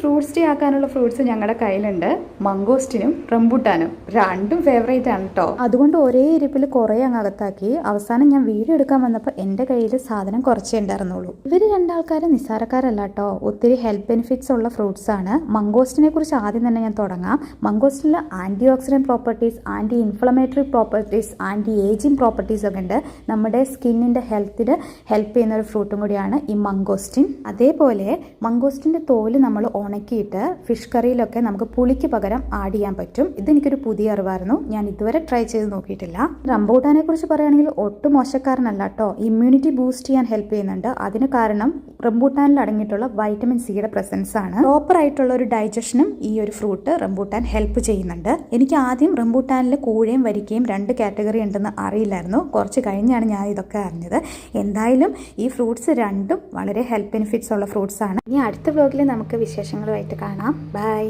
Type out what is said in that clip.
Fruits tea ആക്കാനുള്ള fruits ഞങ്ങളുടെ കയ്യിലുണ്ട്. മംഗോസ്റ്റിനും റംബൂട്ടാനും രണ്ടും ഫേവറേറ്റ് ആണ് കേട്ടോ. അതുകൊണ്ട് ഒരേ ഇരിപ്പിൽ കുറേ അങ്ങ് അകത്താക്കി. അവസാനം ഞാൻ വീഡിയോ എടുക്കാൻ വന്നപ്പോൾ എൻ്റെ കയ്യിൽ സാധനം കുറച്ചേ ഉണ്ടായിരുന്നുള്ളൂ. ഇവർ രണ്ടാൾക്കാരും നിസ്സാരക്കാരല്ല കേട്ടോ. ഒത്തിരി ഹെൽത്ത് ബെനിഫിറ്റ്സ് ഉള്ള ഫ്രൂട്ട്സ് ആണ്. മംഗോസ്റ്റിനെ കുറിച്ച് ആദ്യം തന്നെ ഞാൻ തുടങ്ങാം. മംഗോസ്റ്റിൽ anti oxidant properties, anti inflammatory properties, anti ageing properties ഒക്കെ ഉണ്ട്. നമ്മുടെ സ്കിന്നിൻ്റെ ഹെൽത്തിന് ഹെൽപ്പ് ചെയ്യുന്ന ഒരു ഫ്രൂട്ടും കൂടിയാണ് ഈ മംഗോസ്റ്റിൻ. അതേപോലെ മംഗോസ്റ്റിൻ്റെ തോല് നമ്മൾ ഉണക്കിയിട്ട് ഫിഷ് കറിയിലൊക്കെ നമുക്ക് പുളിക്ക് പകരം ആഡ് ചെയ്യാൻ പറ്റും. ഇതെനിക്കൊരു പുതിയ അറിവായിരുന്നു. ഞാൻ ഇതുവരെ ട്രൈ ചെയ്ത് നോക്കിയിട്ടില്ല. റംബൂട്ടാനെ കുറിച്ച് പറയുകയാണെങ്കിൽ ഒട്ടും മോശക്കാരനല്ല കേട്ടോ. ഇമ്മ്യൂണിറ്റി ബൂസ്റ്റ് ചെയ്യാൻ ഹെൽപ്പ് ചെയ്യുന്നുണ്ട്. അതിന് കാരണം റംബൂട്ടാനിൽ അടങ്ങിയിട്ടുള്ള വൈറ്റമിൻ സിയുടെ പ്രസൻസ് ആണ്. പ്രോപ്പർ ആയിട്ടുള്ള ഒരു ഡൈജഷനും ഈ ഒരു ഫ്രൂട്ട് റംബൂട്ടാൻ ഹെൽപ്പ് ചെയ്യുന്നുണ്ട്. എനിക്ക് ആദ്യം റംബൂട്ടാനിൽ കൂഴയും വരിക്കയും 2 കാറ്റഗറി ഉണ്ടെന്ന് അറിയില്ലായിരുന്നു. കുറച്ച് കഴിഞ്ഞാണ് ഞാൻ ഇതൊക്കെ അറിഞ്ഞത്. എന്തായാലും ഈ ഫ്രൂട്ട്സ് രണ്ടും വളരെ ഹെൽത്ത് ബെനിഫിറ്റ്സ് ഉള്ള ഫ്രൂട്ട്സ് ആണ്. ഇനി അടുത്ത വ്ലോഗിൽ നമുക്ക് വിശേഷങ്ങളുമായിട്ട് കാണാം. ബൈ.